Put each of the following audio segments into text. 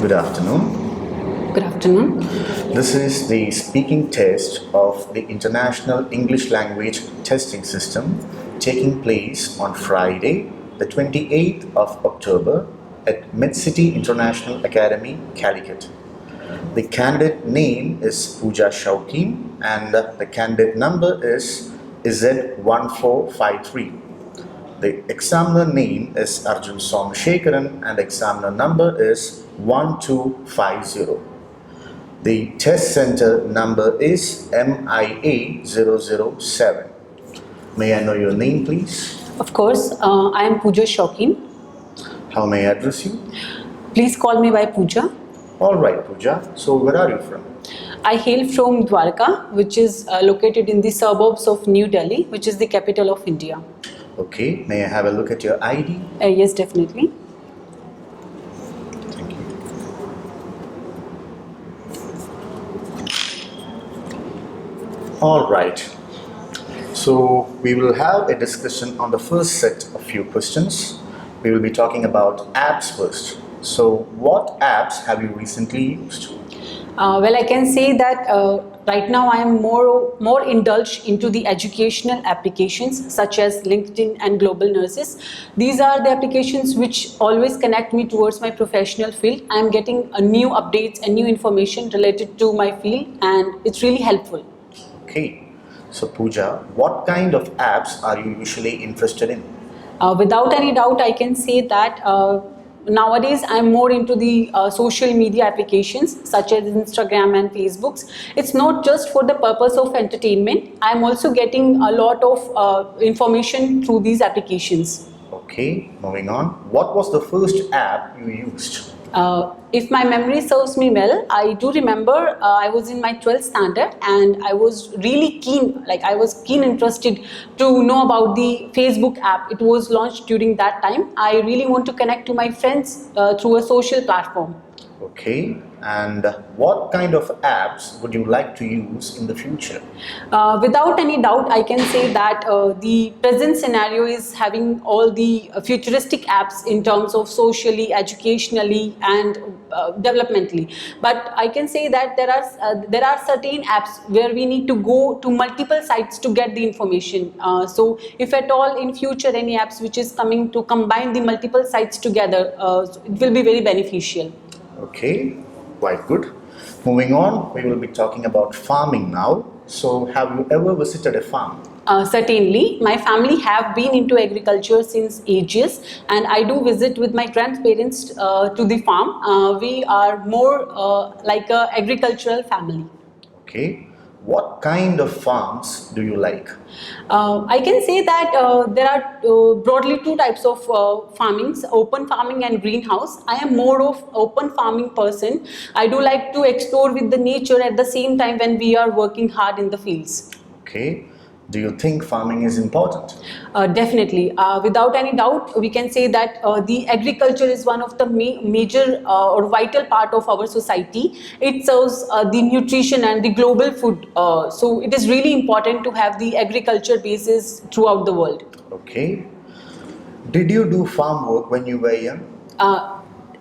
Good afternoon. Good afternoon. This is the speaking test of the International English Language Testing System taking place on Friday, the 28th of October at Medcity International Academy, Calicut. The candidate name is Pooja Shaukin and the candidate number is Z1453. The examiner name is Arjun Somashekaran and the examiner number is 1250. The test center number is MIA007. May I know your name, please? Of course, I am Pooja Shaukin. How may I address you? Please call me by Pooja. All right, Pooja. So, where are you from? I hail from Dwarka, which is located in the suburbs of New Delhi, which is the capital of India. Okay. May I have a look at your ID? Yes, definitely. Thank you. All right. So we will have a discussion on the first set of few questions. We will be talking about apps first. So what apps have you recently used? Well, I can say that right now I am more indulged into the educational applications such as LinkedIn and Global Nurses. These are the applications which always connect me towards my professional field. I am getting new updates and new information related to my field, and it's really helpful. Okay. So Pooja, what kind of apps are you usually interested in? Without any doubt, I can say that nowadays I'm more into the social media applications such as Instagram and Facebooks. It's not just for the purpose of entertainment. I'm also getting a lot of information through these applications. Okay, moving on. What was the first app you used? If my memory serves me well, I do remember I was in my 12th standard and I was really keen, I was interested to know about the Facebook app. It was launched during that time. I really want to connect to my friends through a social platform. Okay, and what kind of apps would you like to use in the future? Without any doubt, I can say that the present scenario is having all the futuristic apps in terms of socially, educationally, and developmentally. But I can say that there are certain apps where we need to go to multiple sites to get the information. So if at all in future any apps which is coming to combine the multiple sites together, it will be very beneficial. Okay, quite good. Moving on, we will be talking about farming now. So, have you ever visited a farm? Certainly, my family have been into agriculture since ages, and I do visit with my grandparents to the farm. We are more like a agricultural family. Okay, what kind of farms do you like? I can say that there are broadly two types of farmings, open farming and greenhouse. I am more of open farming person. I do like to explore with the nature at the same time when we are working hard in the fields. Okay, do you think farming is important? Definitely. Without any doubt, we can say that the agriculture is one of the major or vital part of our society. It serves the nutrition and the global food. So it is really important to have the agriculture bases throughout the world. Okay. Did you do farm work when you were young?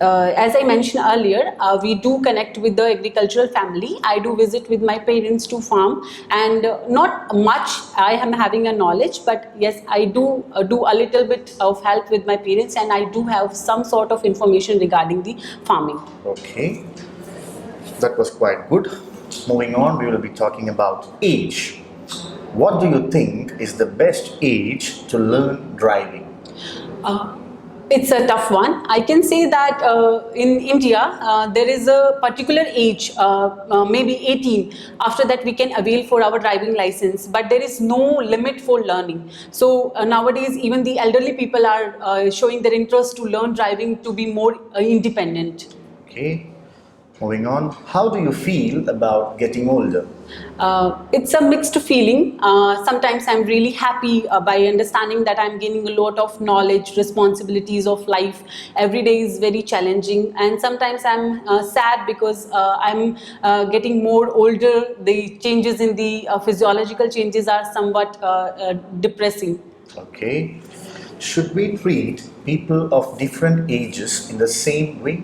As I mentioned earlier, we do connect with the agricultural family. I do visit with my parents to farm, and not much I am having a knowledge, but yes, I do do a little bit of help with my parents, and I do have some sort of information regarding the farming. Okay, that was quite good. Moving on, we will be talking about age. What do you think is the best age to learn driving? It's a tough one. I can say that in India, there is a particular age, maybe 18. After that, we can avail for our driving license, but there is no limit for learning. So nowadays, even the elderly people are showing their interest to learn driving to be more independent. Okay. Moving on, how do you feel about getting older? It's a mixed feeling. Sometimes I'm really happy by understanding that I'm gaining a lot of knowledge, responsibilities of life. Every day is very challenging, and sometimes I'm sad because I'm getting more older. The changes in the physiological changes are somewhat depressing. Okay. Should we treat people of different ages in the same way?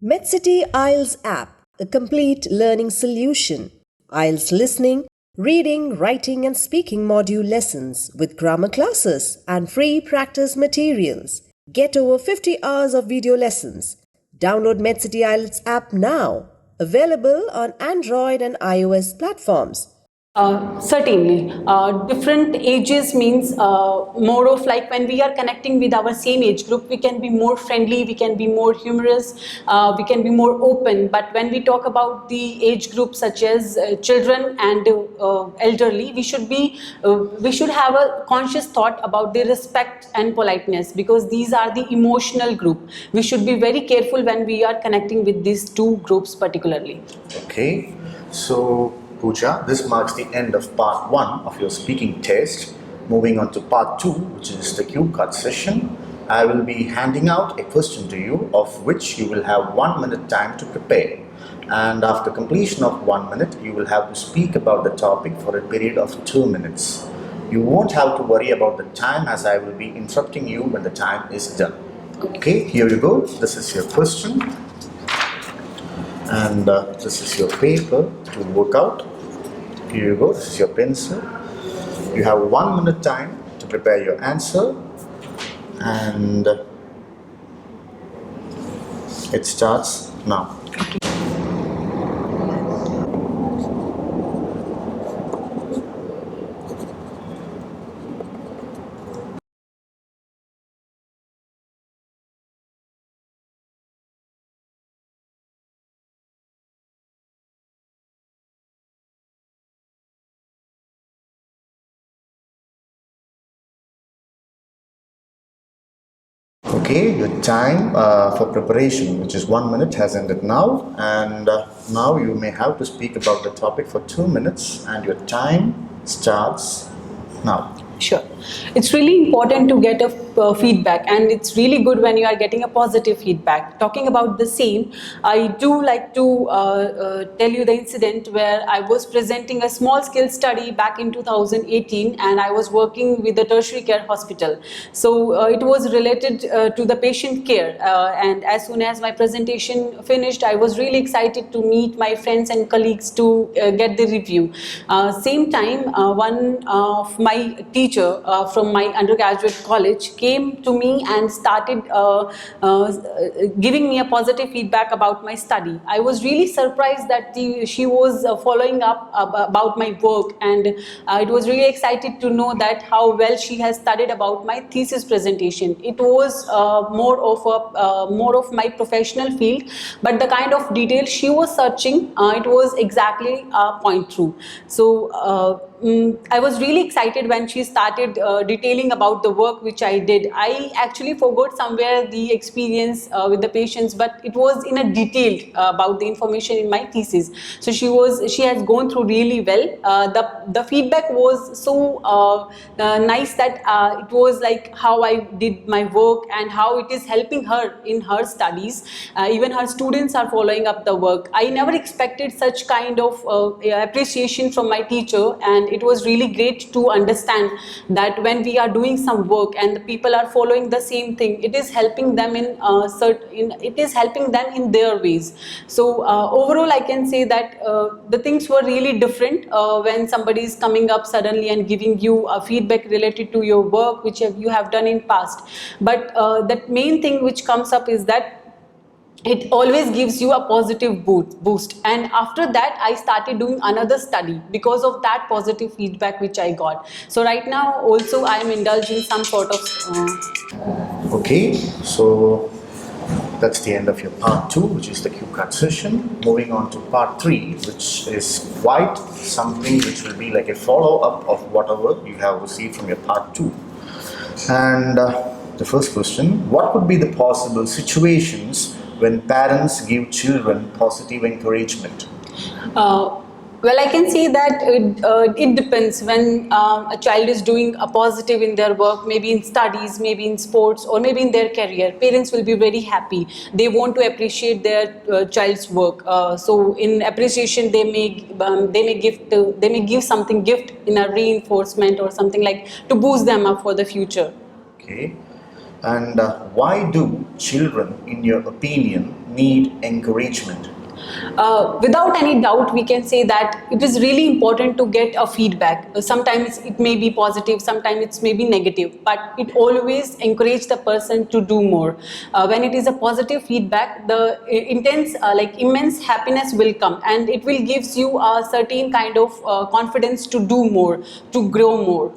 Medcity IELTS app, a complete learning solution. IELTS listening, reading, writing and speaking module lessons with grammar classes and free practice materials. Get over 50 hours of video lessons. Download Medcity IELTS app now. Available on Android and iOS platforms. Certainly. Different ages means more of like when we are connecting with our same age group, we can be more friendly, we can be more humorous, we can be more open. But when we talk about the age group such as children and elderly, we should have a conscious thought about the respect and politeness, because these are the emotional group. We should be very careful when we are connecting with these two groups particularly. Okay, so Pooja, this marks the end of part 1 of your speaking test. Moving on to part 2, which is the cue card session. I will be handing out a question to you, of which you will have 1 minute time to prepare. And after completion of 1 minute, you will have to speak about the topic for a period of 2 minutes. You won't have to worry about the time, as I will be interrupting you when the time is done. Okay, here you go. This is your question. And this is your paper to work out. Here you go, this is your pencil. You have 1 minute time to prepare your answer, and it starts now. Okay, your time for preparation, which is 1 minute, has ended now, and now you may have to speak about the topic for 2 minutes, and your time starts now. Sure. It's really important to get a feedback, and it's really good when you are getting a positive feedback. Talking about the same, I do like to tell you the incident where I was presenting a small scale study back in 2018, and I was working with the tertiary care hospital. So it was related to the patient care, and as soon as my presentation finished, I was really excited to meet my friends and colleagues to get the review. Same time, one of my teachers from my undergraduate college came to me and started giving me a positive feedback about my study. I was really surprised that she was following up about my work, and it was really excited to know that how well she has studied about my thesis presentation. It was more of my professional field, but the kind of detail she was searching, it was exactly point through. So I was really excited when she started detailing about the work which I did. I actually forgot somewhere the experience with the patients, but it was in a detailed about the information in my thesis. So she has gone through really well. The feedback was so nice that it was like how I did my work and how it is helping her in her studies. Even her students are following up the work. I never expected such kind of appreciation from my teacher, and it was really great to understand that when we are doing some work and the people are following the same thing, it is helping them in their ways. So overall, I can say that the things were really different when somebody is coming up suddenly and giving you a feedback related to your work which you have done in past. But that main thing which comes up is that it always gives you a positive boost, and after that I started doing another study because of that positive feedback which I got. So right now also I am indulging some sort of Okay, so that's the end of your part 2, which is the cue card session. Moving on to part 3, which is quite something which will be like a follow-up of whatever you have received from your part 2. And the first question, what could be the possible situations when parents give children positive encouragement? Well, I can say that it depends. When a child is doing a positive in their work, maybe in studies, maybe in sports, or maybe in their career, parents will be very happy. They want to appreciate their child's work. So in appreciation, they may give something gift in a reinforcement or something like to boost them up for the future. Okay. And why do children, in your opinion, need encouragement? Without any doubt, we can say that it is really important to get a feedback. Sometimes it may be positive, sometimes it may be negative, but it always encourages the person to do more. When it is a positive feedback, the intense, immense happiness will come, and it will gives you a certain kind of confidence to do more, to grow more.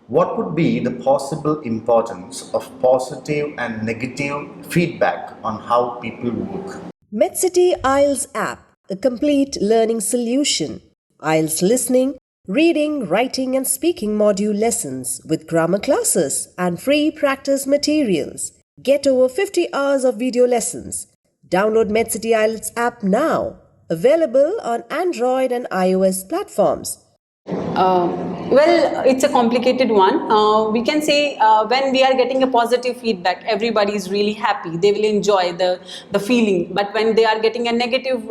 What would be the possible importance of positive and negative feedback on how people work? Medcity IELTS app, a complete learning solution. IELTS listening, reading, writing and speaking module lessons with grammar classes and free practice materials. Get over 50 hours of video lessons. Download Medcity IELTS app now. Available on Android and iOS platforms. Well, it's a complicated one. We can say when we are getting a positive feedback, everybody is really happy. They will enjoy the feeling. But when they are getting a negative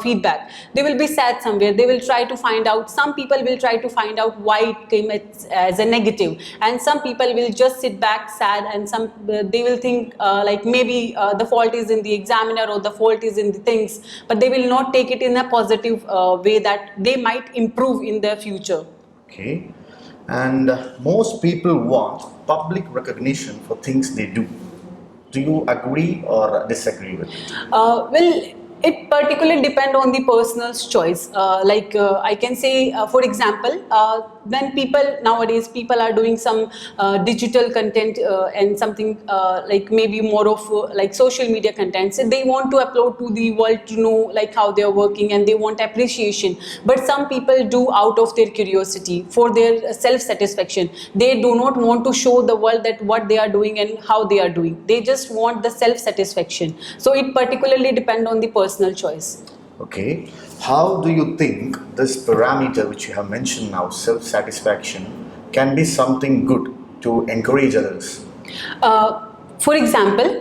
feedback, they will be sad somewhere. They will try to find out. Some people will try to find out why it came as a negative, and some people will just sit back sad, and some they will think like maybe the fault is in the examiner or the fault is in the things, but they will not take it in a positive way that they might improve in the future. Okay, and most people want public recognition for things they do. Do you agree or disagree with it? Well, it particularly depend on the person's choice. I can say, for example, when nowadays people are doing some digital content and something like maybe more of like social media content. So they want to upload to the world to know like how they are working, and they want appreciation. But some people do out of their curiosity, for their self-satisfaction. They do not want to show the world that what they are doing and how they are doing. They just want the self-satisfaction. So it particularly depend on the personal choice. Okay, how do you think this parameter which you have mentioned now, self-satisfaction, can be something good to encourage others? For example,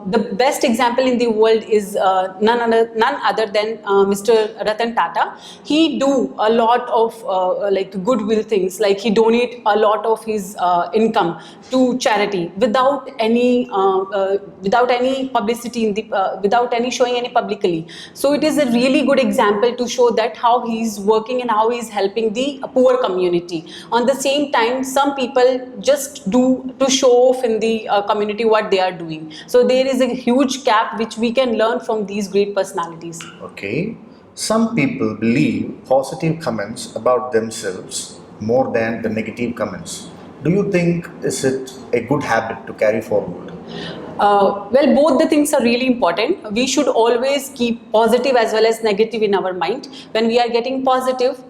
the best example in the world is none other than Mr. Ratan Tata. He do a lot of like goodwill things, like he donate a lot of his income to charity without any publicity without any showing any publicly. So it is a really good example to show that how he is working and how he is helping the poor community. On the same time, some people just do to show off in the community what they are doing. So there is a huge gap which we can learn from these great personalities. Okay, some people believe positive comments about themselves more than the negative comments. Do you think is it a good habit to carry forward? Well, both the things are really important. We should always keep positive as well as negative in our mind. When we are getting positive,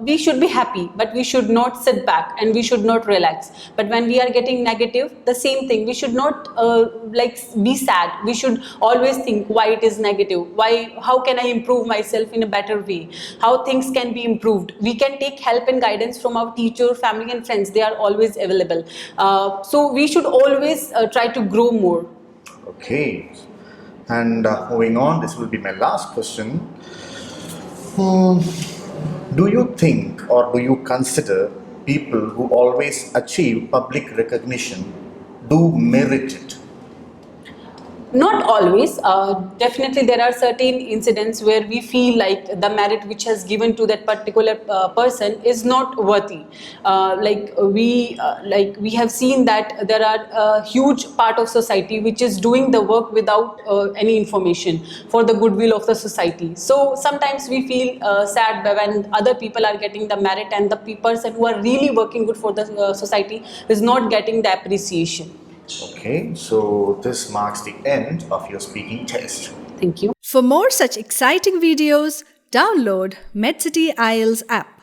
we should be happy, but we should not sit back and we should not relax. But when we are getting negative, the same thing. We should not be sad. We should always think why it is negative. How can I improve myself in a better way? How things can be improved. We can take help and guidance from our teacher, family and friends. They are always available. So we should always try to grow more. Okay, and moving on, this will be my last question. Do you think or do you consider people who always achieve public recognition do merit it? Not always. Definitely there are certain incidents where we feel like the merit which has given to that particular person is not worthy. We have seen that there are a huge part of society which is doing the work without any information for the goodwill of the society. So sometimes we feel sad when other people are getting the merit and the person who are really working good for the society is not getting the appreciation. Okay, so this marks the end of your speaking test. Thank you. For more such exciting videos, download Medcity IELTS app.